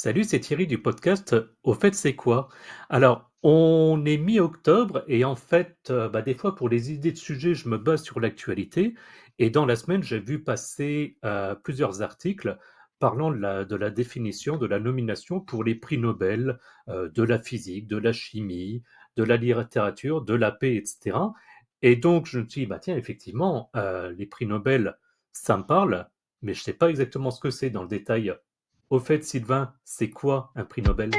Salut, c'est Thierry du podcast Au fait, c'est quoi? Alors, on est mi-octobre et en fait, des fois pour les idées de sujets, je me base sur l'actualité et dans la semaine, j'ai vu passer plusieurs articles parlant de la définition, de la nomination pour les prix Nobel de la physique, de la chimie, de la littérature, de la paix, etc. Et donc, je me suis dit, bah tiens, effectivement, les prix Nobel, ça me parle, mais je ne sais pas exactement ce que c'est dans le détail. Au fait, Sylvain, c'est quoi un prix Nobel?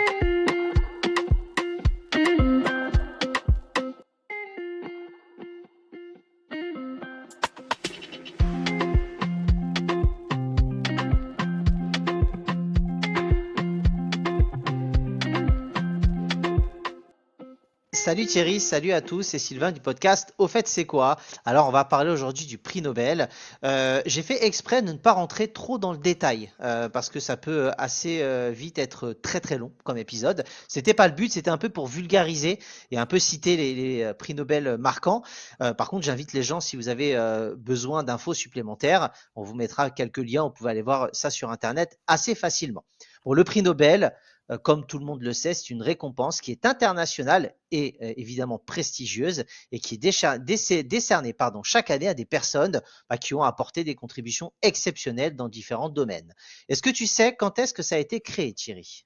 Salut Thierry, salut à tous, c'est Sylvain du podcast Au fait c'est quoi? Alors on va parler aujourd'hui du prix Nobel. J'ai fait exprès de ne pas rentrer trop dans le détail parce que ça peut assez vite être très très long comme épisode. C'était pas le but, c'était un peu pour vulgariser et un peu citer les prix Nobel marquants. Par contre j'invite les gens, si vous avez besoin d'infos supplémentaires, on vous mettra quelques liens, vous pouvez aller voir ça sur internet assez facilement. Bon, le prix Nobel, comme tout le monde le sait, c'est une récompense qui est internationale et évidemment prestigieuse et qui est décernée chaque année à des personnes qui ont apporté des contributions exceptionnelles dans différents domaines. Est-ce que tu sais quand est-ce que ça a été créé, Thierry?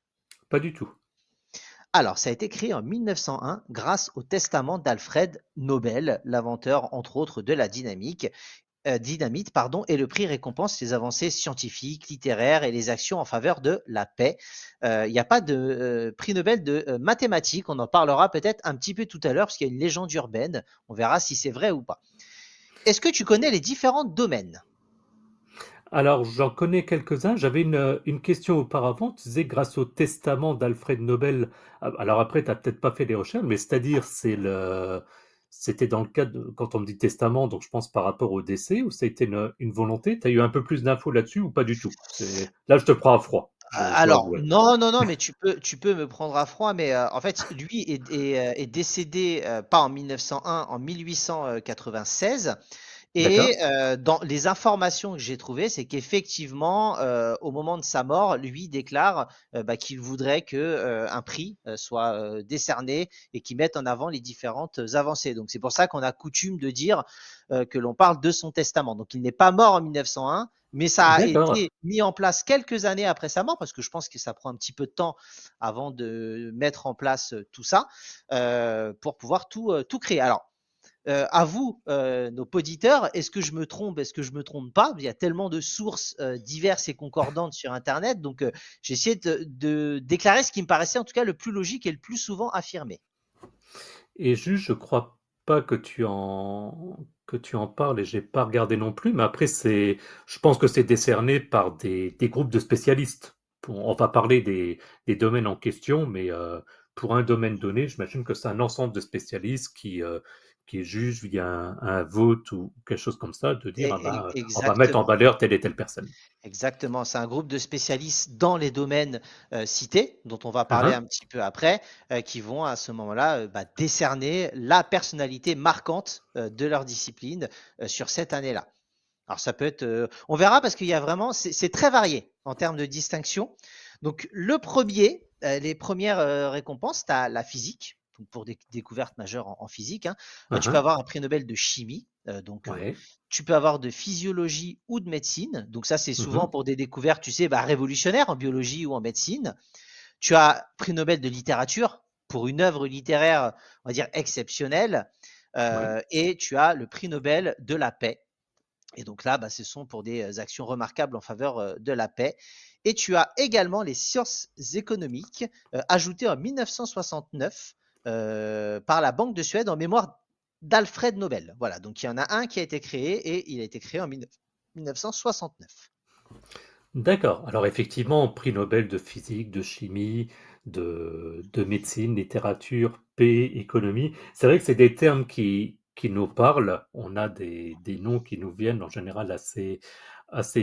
Pas du tout. Alors, ça a été créé en 1901 grâce au testament d'Alfred Nobel, l'inventeur entre autres de la dynamite, et le prix récompense les avancées scientifiques, littéraires et les actions en faveur de la paix. Il n'y a pas de prix Nobel de mathématiques, on en parlera peut-être un petit peu tout à l'heure parce qu'il y a une légende urbaine, on verra si c'est vrai ou pas. Est-ce que tu connais les différents domaines? Alors, j'en connais quelques-uns. J'avais une question auparavant. Tu disais grâce au testament d'Alfred Nobel. Alors après, tu n'as peut-être pas fait les recherches, mais c'est-à-dire, c'était dans le cadre quand on me dit testament, donc je pense par rapport au décès, ou ça a été une volonté? Tu as eu un peu plus d'infos là-dessus ou pas du tout? Là, je te prends à froid. Je dois Alors, avouer. non, non, non, mais tu peux me prendre à froid, mais en fait, lui est décédé pas en 1901, en 1896. D'accord? Et dans les informations que j'ai trouvées, c'est qu'effectivement, au moment de sa mort, lui déclare qu'il voudrait que un prix soit décerné et qu'il mette en avant les différentes avancées. Donc c'est pour ça qu'on a coutume de dire que l'on parle de son testament. Donc il n'est pas mort en 1901, mais ça a D'accord. été mis en place quelques années après sa mort, parce que je pense que ça prend un petit peu de temps avant de mettre en place tout ça, pour pouvoir tout créer. Alors, à vous, nos auditeurs, est-ce que je me trompe, est-ce que je me trompe pas? Il y a tellement de sources diverses et concordantes sur Internet, donc j'ai essayé de déclarer ce qui me paraissait en tout cas le plus logique et le plus souvent affirmé. Et juste, je crois pas que tu en parles et j'ai pas regardé non plus, mais après je pense que c'est décerné par des groupes de spécialistes. On va parler des domaines en question, mais pour un domaine donné, j'imagine que c'est un ensemble de spécialistes qui jugent via un vote ou quelque chose comme ça, de dire, ah ben, on va mettre en Exactement. valeur telle et telle personne. Exactement, c'est un groupe de spécialistes dans les domaines cités, dont on va parler Hein, un petit peu après, qui vont à ce moment-là décerner la personnalité marquante de leur discipline sur cette année-là. Alors ça peut être, on verra parce qu'il y a vraiment, c'est très varié en termes de distinction. Donc le premier, les premières récompenses, tu as la physique, donc pour des découvertes majeures en physique, hein. Tu peux hein, avoir un prix Nobel de chimie, ouais. tu peux avoir de physiologie ou de médecine. Donc ça, c'est souvent Mhm. pour des découvertes, tu sais, révolutionnaires en biologie ou en médecine. Tu as prix Nobel de littérature pour une œuvre littéraire, on va dire exceptionnelle, Oui. et tu as le prix Nobel de la paix, et donc là, ce sont pour des actions remarquables en faveur de la paix. Et tu as également les sciences économiques, ajoutées en 1969 par la Banque de Suède en mémoire d'Alfred Nobel. Voilà, donc il y en a un qui a été créé et il a été créé en 1969. D'accord. Alors effectivement, prix Nobel de physique, de chimie, de médecine, littérature, paix, économie. C'est vrai que c'est des termes qui nous parlent. On a des noms qui nous viennent en général assez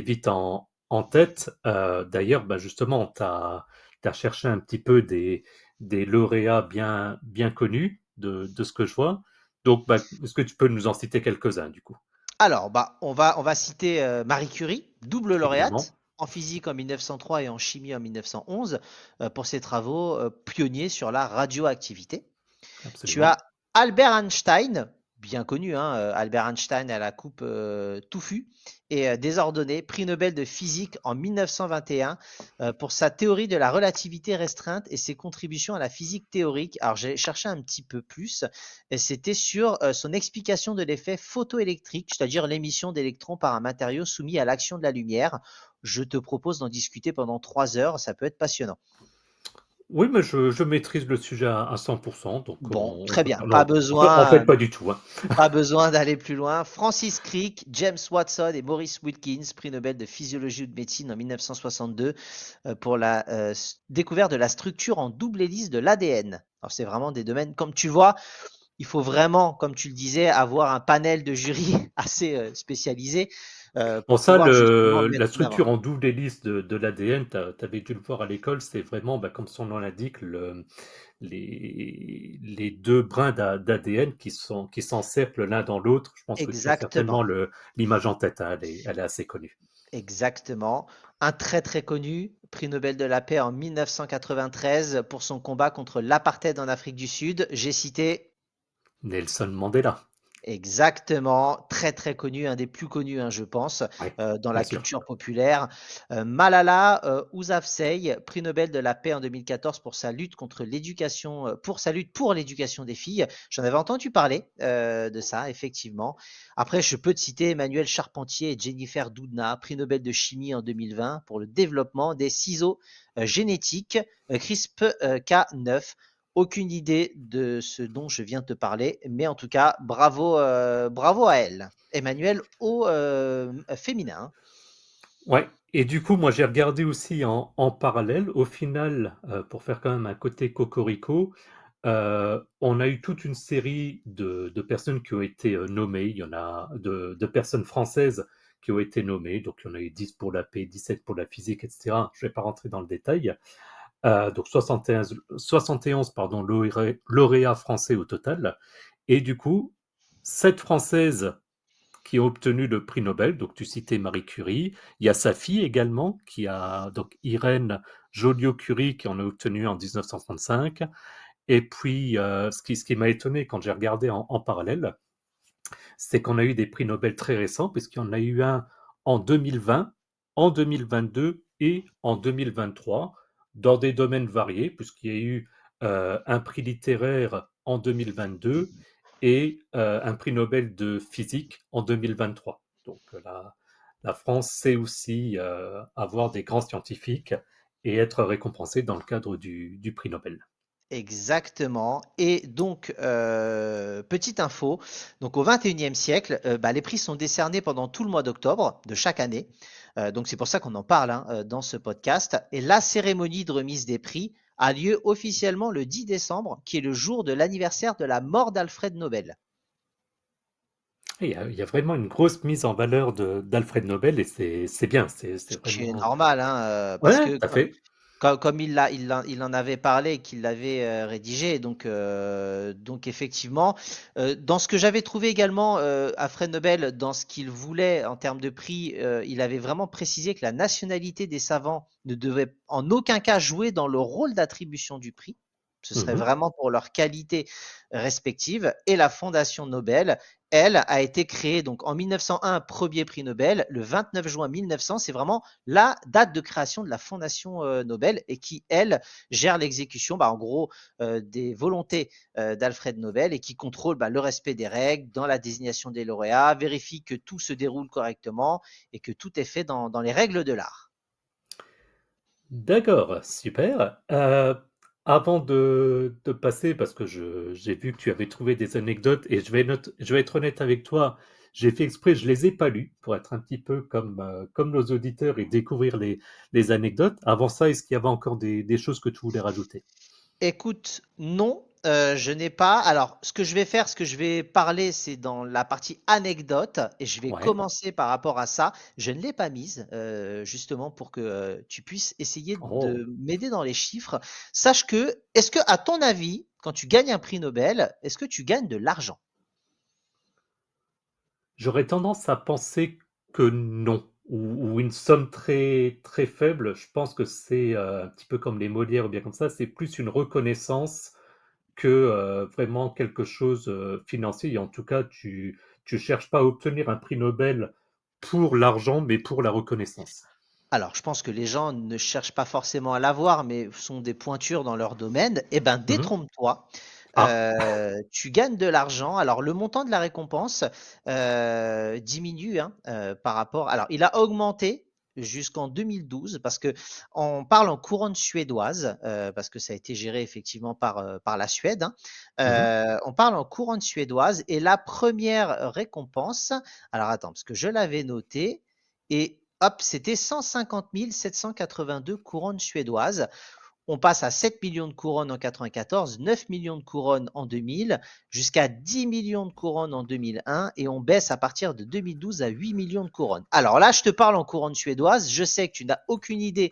vite en tête. D'ailleurs, justement, tu as cherché un petit peu des lauréats bien connus de ce que je vois. Donc, est-ce que tu peux nous en citer quelques-uns du coup? Alors, on va citer Marie Curie, double lauréate Évidemment. en physique en 1903 et en chimie en 1911 pour ses travaux pionniers sur la radioactivité. Tu as Absolument. Albert Einstein, bien connu, hein, Albert Einstein à la coupe touffue et désordonnée, prix Nobel de physique en 1921 pour sa théorie de la relativité restreinte et ses contributions à la physique théorique. Alors j'ai cherché un petit peu plus, et c'était sur son explication de l'effet photoélectrique, c'est-à-dire l'émission d'électrons par un matériau soumis à l'action de la lumière. Je te propose d'en discuter pendant 3 heures, ça peut être passionnant. Oui, mais je maîtrise le sujet à 100%, donc Bon, on très peut bien, parler pas en besoin fait pas du tout, hein. Pas besoin d'aller plus loin. Francis Crick, James Watson et Maurice Wilkins, prix Nobel de physiologie ou de médecine en 1962 pour la découverte de la structure en double hélice de l'ADN. Alors c'est vraiment des domaines, comme tu vois, il faut vraiment, comme tu le disais, avoir un panel de jury assez spécialisé Bon, pour ça, pouvoir justement la mettre en avant. structure en double hélice de l'ADN, tu avais dû le voir à l'école, c'est vraiment, bah, comme son nom l'indique, les deux brins d'ADN qui s'encerclent l'un dans l'autre. Je pense que tu as certainement Exactement. l'image en tête, hein, elle est assez connue. Exactement. Un très très connu, prix Nobel de la paix en 1993 pour son combat contre l'apartheid en Afrique du Sud. J'ai cité Nelson Mandela, exactement, très très connu, un des plus connus, hein, je pense, oui, dans bien la sûr. culture populaire. Malala Yousafzai, prix Nobel de la paix en 2014 pour sa lutte contre l'éducation, pour sa lutte pour l'éducation des filles. J'en avais entendu parler de ça, effectivement. Après, je peux te citer Emmanuel Charpentier et Jennifer Doudna, prix Nobel de chimie en 2020 pour le développement des ciseaux génétiques CRISPR-Cas9. Aucune idée de ce dont je viens de te parler, mais en tout cas, bravo, bravo à elle. Emmanuel au féminin. Ouais. Et du coup, moi, j'ai regardé aussi en parallèle. Au final, pour faire quand même un côté cocorico, on a eu toute une série de personnes qui ont été nommées. Il y en a de personnes françaises qui ont été nommées. Donc, il y en a eu 10 pour la paix, 17 pour la physique, etc. Je ne vais pas rentrer dans le détail. Donc, 71 pardon, lauréats français au total. Et du coup, 7 françaises qui a obtenu le prix Nobel. Donc, tu citais Marie Curie. Il y a sa fille également, qui a donc Irène Joliot-Curie, qui en a obtenu en 1935. Et puis, ce qui m'a étonné quand j'ai regardé en parallèle, c'est qu'on a eu des prix Nobel très récents, puisqu'il y en a eu un en 2020, en 2022 et en 2023, dans des domaines variés, puisqu'il y a eu un prix littéraire en 2022 et un prix Nobel de physique en 2023. Donc la France sait aussi avoir des grands scientifiques et être récompensée dans le cadre du prix Nobel. Exactement. Et donc, petite info, donc au XXIe siècle, bah, les prix sont décernés pendant tout le mois d'octobre de chaque année. Donc c'est pour ça qu'on en parle hein, dans ce podcast. Et la cérémonie de remise des prix a lieu officiellement le 10 décembre, qui est le jour de l'anniversaire de la mort d'Alfred Nobel. Il y a vraiment une grosse mise en valeur d'Alfred Nobel et c'est bien, c'est Ce qui est vraiment. normal, hein, parce Ouais, que tout à fait. comme il en avait parlé, qu'il l'avait rédigé, donc effectivement, dans ce que j'avais trouvé également à Fred Nobel, dans ce qu'il voulait en termes de prix, il avait vraiment précisé que la nationalité des savants ne devait en aucun cas jouer dans le rôle d'attribution du prix. Ce serait Mhm. vraiment pour leur qualité respective. Et la Fondation Nobel, elle, a été créée donc en 1901, premier prix Nobel. Le 29 juin 1900, c'est vraiment la date de création de la Fondation Nobel et qui, elle, gère l'exécution, bah, en gros, des volontés d'Alfred Nobel et qui contrôle bah, le respect des règles dans la désignation des lauréats, vérifie que tout se déroule correctement et que tout est fait dans les règles de l'art. D'accord, super. Avant de passer, parce que j'ai vu que tu avais trouvé des anecdotes, et je vais être honnête avec toi, j'ai fait exprès, je les ai pas lues, pour être un petit peu comme nos auditeurs et découvrir les anecdotes. Avant ça, est-ce qu'il y avait encore des choses que tu voulais rajouter? Écoute, non, je n'ai pas. Alors, ce que je vais parler, c'est dans la partie anecdote et je vais Ouais. commencer par rapport à ça. Je ne l'ai pas mise, justement pour que tu puisses essayer Oh. de m'aider dans les chiffres. Sache que, est-ce que, à ton avis, quand tu gagnes un prix Nobel, est-ce que tu gagnes de l'argent? J'aurais tendance à penser que non. ou une somme très, très faible, je pense que c'est un petit peu comme les Molières ou bien comme ça, c'est plus une reconnaissance que vraiment quelque chose financier. Et en tout cas, tu cherches pas à obtenir un prix Nobel pour l'argent, mais pour la reconnaissance. Alors, je pense que les gens ne cherchent pas forcément à l'avoir, mais sont des pointures dans leur domaine. Eh ben, Mhm. détrompe-toi. Ah, Tu gagnes de l'argent. Alors, le montant de la récompense diminue hein, par rapport. Alors, il a augmenté jusqu'en 2012 parce que on parle en couronne suédoise parce que ça a été géré effectivement par la Suède. Hein. mhm. On parle en couronne suédoise et la première récompense. Alors, attends, parce que je l'avais noté. Et hop, c'était 150 782 couronnes suédoises. On passe à 7 millions de couronnes en 94, 9 millions de couronnes en 2000, jusqu'à 10 millions de couronnes en 2001, et on baisse à partir de 2012 à 8 millions de couronnes. Alors là, je te parle en couronne suédoise, je sais que tu n'as aucune idée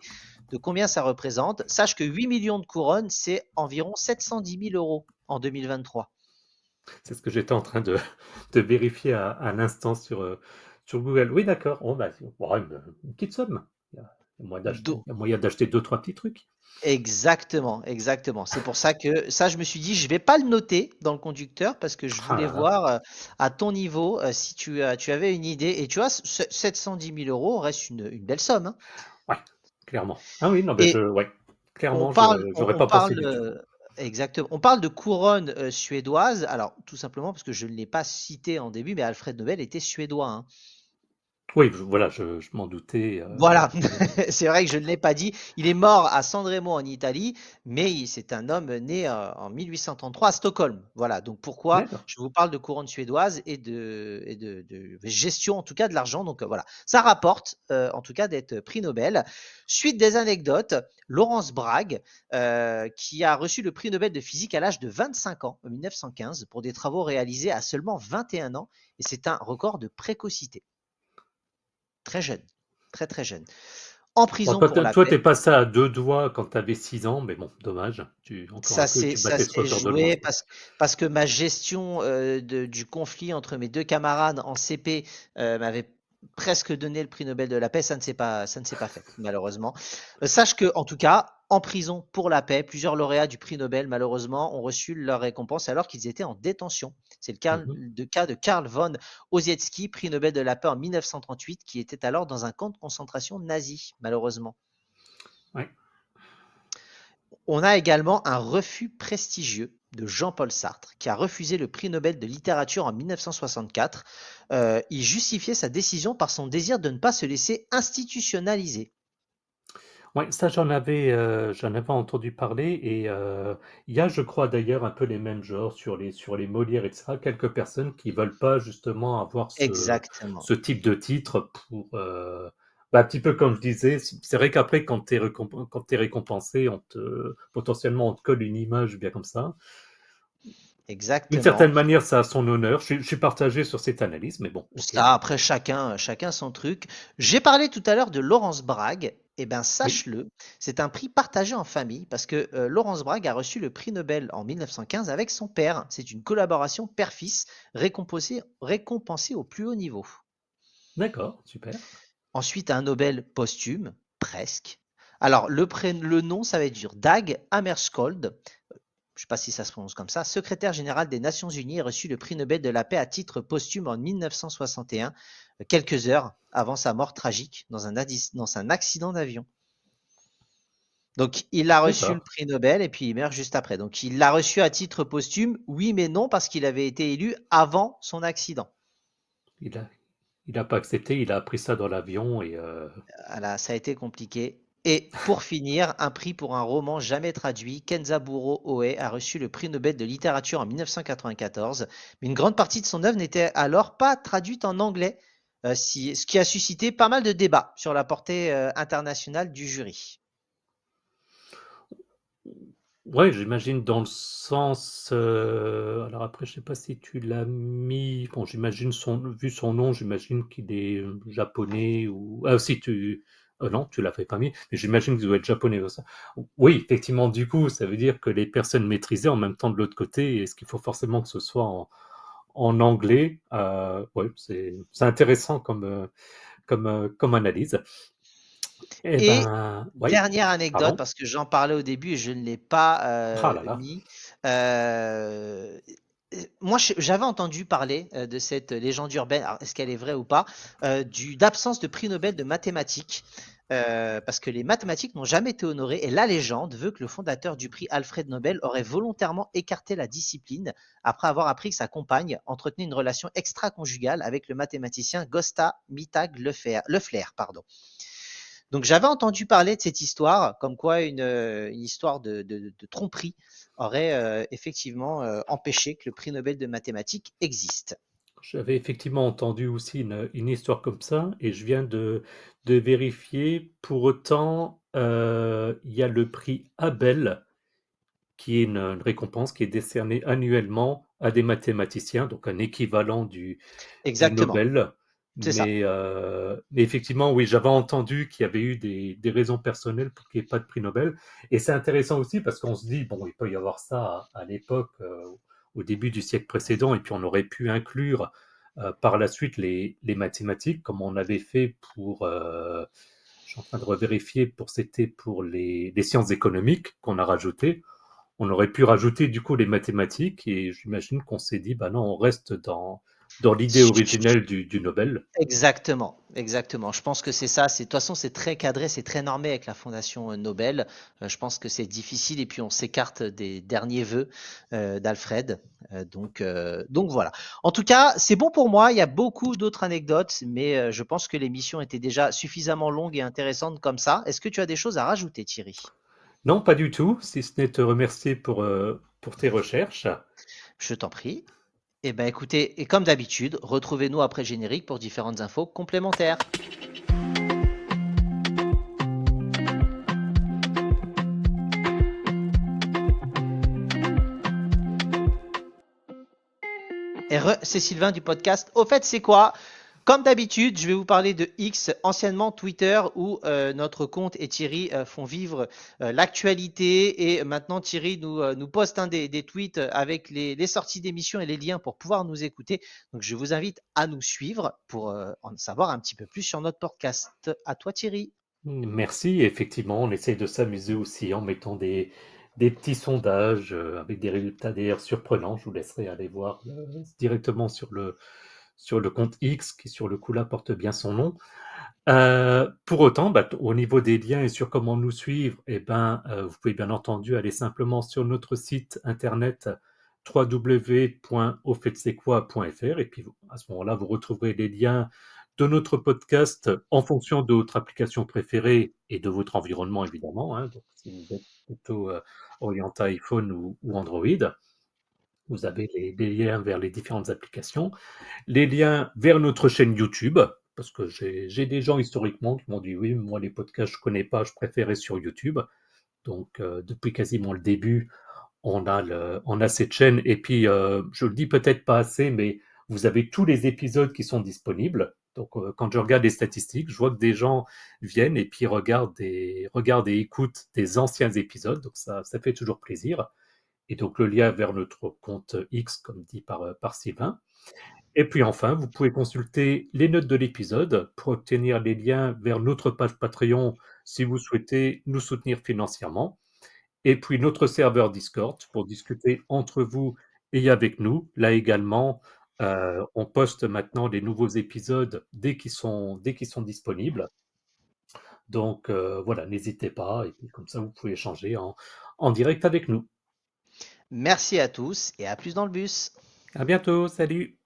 de combien ça représente. Sache que 8 millions de couronnes, c'est environ 710 000 euros en 2023. C'est ce que j'étais en train de vérifier à l'instant sur Google. Oui, d'accord. Oh, bah, bon, une petite somme. Do- Il y a moyen d'acheter deux, trois petits trucs. Exactement, exactement. C'est pour ça que ça, je me suis dit, je vais pas le noter dans le conducteur parce que je Ah voulais là là. voir à ton niveau si tu avais une idée. Et tu vois, 710 000 euros reste une belle somme. Hein. Ouais, clairement. Ah oui, non, ben Et ouais. on Clairement, parle, j'aurais on pas pensé parle du tout. exactement. On parle de couronne suédoise. Alors, tout simplement parce que je ne l'ai pas cité en début, mais Alfred Nobel était suédois. Hein. Oui, voilà, je m'en doutais. Voilà, c'est vrai que je ne l'ai pas dit. Il est mort à Sanremo en Italie, mais c'est un homme né en 1833 à Stockholm. Voilà, donc pourquoi D'accord. je vous parle de couronne suédoise de gestion en tout cas de l'argent. Donc voilà, ça rapporte en tout cas d'être prix Nobel. Suite des anecdotes, Laurence Bragg, qui a reçu le prix Nobel de physique à l'âge de 25 ans en 1915 pour des travaux réalisés à seulement 21 ans, et c'est un record de précocité. Très jeune, très très jeune. En Bon, prison pour la toi, paix. t'es passé à deux doigts quand tu avais 6 ans, mais bon, dommage. Encore un peu, tu Ça battais ce s'est record de Laurence joué Brown. parce que ma gestion du conflit entre mes deux camarades en CP m'avait presque donné le prix Nobel de la paix. Ça ne s'est pas fait, malheureusement. Sache que, en tout cas, en prison pour la paix, plusieurs lauréats du prix Nobel, malheureusement, ont reçu leur récompense alors qu'ils étaient en détention. C'est Mhm. le cas de Karl von Ossietzky, prix Nobel de la paix en 1938, qui était alors dans un camp de concentration nazi, malheureusement. Ouais. On a également un refus prestigieux de Jean-Paul Sartre, qui a refusé le prix Nobel de littérature en 1964. Il justifiait sa décision par son désir de ne pas se laisser institutionnaliser. Ouais, ça, j'en avais entendu parler et il y a, je crois d'ailleurs, un peu les mêmes genres sur les Molières, etc. Quelques personnes qui veulent pas justement avoir Exactement. ce type de titre pour, bah, un petit peu comme je disais, c'est vrai qu'après, quand t'es récompensé, potentiellement, on te colle une image bien comme ça. D'une Exactement. certaine manière, ça a son honneur. Je suis partagé sur cette analyse, mais bon, ok. Ça, après, chacun son truc. J'ai parlé tout à l'heure de Laurence Bragg. Eh bien, Oui, sache-le, c'est un prix partagé en famille parce que Laurence Bragg a reçu le prix Nobel en 1915 avec son père. C'est une collaboration père-fils récompensée au plus haut niveau. d'accord, super. Ensuite, un Nobel posthume, presque. Alors, le nom, ça va être dur. Dag Hammarskjöld, je ne sais pas si ça se prononce comme ça, secrétaire général des Nations Unies, a reçu le prix Nobel de la paix à titre posthume en 1961, quelques heures avant sa mort tragique dans un accident d'avion. Donc, il a reçu le D'accord. prix Nobel et puis il meurt juste après. Donc, il l'a reçu à titre posthume, oui mais non, parce qu'il avait été élu avant son accident. Il a, il a pas accepté, il a appris ça dans l'avion et Voilà, ça a été compliqué. Et pour finir, un prix pour un roman jamais traduit, Kenzaburo Oe a reçu le prix Nobel de littérature en 1994, mais une grande partie de son œuvre n'était alors pas traduite en anglais, ce qui a suscité pas mal de débats sur la portée internationale du jury. ouais, j'imagine dans le sens. Alors après, je sais pas si tu l'as mis. Bon, vu son nom, j'imagine qu'il est japonais ou. Ah, si tu. Non, tu l'avais pas mis, mais j'imagine qu'il doit être japonais aussi. Oui, effectivement, du coup, ça veut dire que les personnes maîtrisaient en même temps de l'autre côté. Est-ce qu'il faut forcément que ce soit en anglais? Ouais, c'est intéressant comme analyse. Eh Et ben, oui, dernière anecdote, pardon. parce que j'en parlais au début et je ne l'ai pas Ah là là. mis. euh, Moi, j'avais entendu parler de cette légende urbaine. Alors, est-ce qu'elle est vraie ou pas, d'absence de prix Nobel de mathématiques, parce que les mathématiques n'ont jamais été honorées. Et la légende veut que le fondateur du prix Alfred Nobel aurait volontairement écarté la discipline après avoir appris que sa compagne entretenait une relation extra-conjugale avec le mathématicien Gösta Mittag Leffler, pardon. Donc j'avais entendu parler de cette histoire, comme quoi une histoire de tromperie aurait effectivement empêché que le prix Nobel de mathématiques existe. J'avais effectivement entendu aussi une histoire comme ça et je viens de vérifier. Pour autant, il y a le prix Abel qui est une récompense qui est décernée annuellement à des mathématiciens, donc un équivalent du Exactement, Nobel. c'est ça. Mais effectivement, oui, j'avais entendu qu'il y avait eu des raisons personnelles pour qu'il n'y ait pas de prix Nobel. Et c'est intéressant aussi parce qu'on se dit, bon, il peut y avoir ça à l'époque, au début du siècle précédent, et puis on aurait pu inclure par la suite les mathématiques, comme on avait fait pour, je suis en train de revérifier, c'était pour les sciences économiques qu'on a rajouté. On aurait pu rajouter du coup les mathématiques et j'imagine qu'on s'est dit, bah non, on reste dans l'idée originelle du Nobel. Exactement, exactement. Je pense que c'est ça. De toute façon, c'est très cadré, c'est très normé avec la Fondation Nobel. Je pense que c'est difficile et puis on s'écarte des derniers vœux d'Alfred. Donc voilà. En tout cas, c'est bon pour moi. Il y a beaucoup d'autres anecdotes, mais je pense que l'émission était déjà suffisamment longue et intéressante comme ça. Est-ce que tu as des choses à rajouter, Thierry? Non, pas du tout, si ce n'est te remercier pour tes recherches. Je t'en prie. Eh ben écoutez, et comme d'habitude, retrouvez-nous après le générique pour différentes infos complémentaires. C'est Sylvain du podcast. Au fait, c'est quoi? Comme d'habitude, je vais vous parler de X, anciennement Twitter, où notre compte et Thierry font vivre l'actualité. Et maintenant, Thierry nous poste des tweets avec les sorties d'émissions et les liens pour pouvoir nous écouter. Donc, je vous invite à nous suivre pour en savoir un petit peu plus sur notre podcast. À toi, Thierry. Merci, effectivement, on essaye de s'amuser aussi en mettant des petits sondages avec des résultats d'ailleurs surprenants. Je vous laisserai aller voir directement sur le compte X, qui sur le coup là porte bien son nom. Pour autant, bah, au niveau des liens et sur comment nous suivre, eh ben, vous pouvez bien entendu aller simplement sur notre site internet www.auffaitcestquoi.fr et puis à ce moment-là, vous retrouverez les liens de notre podcast en fonction de votre application préférée et de votre environnement évidemment, hein. Donc, si vous êtes plutôt orienté iPhone ou Android, vous avez les liens vers les différentes applications, les liens vers notre chaîne YouTube, parce que j'ai des gens historiquement qui m'ont dit oui, moi les podcasts je connais pas, je préférais sur YouTube. Donc depuis quasiment le début, on a cette chaîne et puis je le dis peut-être pas assez, mais vous avez tous les épisodes qui sont disponibles. Donc quand je regarde les statistiques, je vois que des gens viennent et puis regardent et écoutent des anciens épisodes. Donc ça fait toujours plaisir. Et donc le lien vers notre compte X, comme dit par Sylvain. Et puis enfin, vous pouvez consulter les notes de l'épisode pour obtenir les liens vers notre page Patreon si vous souhaitez nous soutenir financièrement. Et puis notre serveur Discord pour discuter entre vous et avec nous. Là également, on poste maintenant les nouveaux épisodes dès qu'ils sont disponibles. Donc voilà, n'hésitez pas. Et puis comme ça, vous pouvez échanger en direct avec nous. Merci à tous et à plus dans le bus. À bientôt, salut!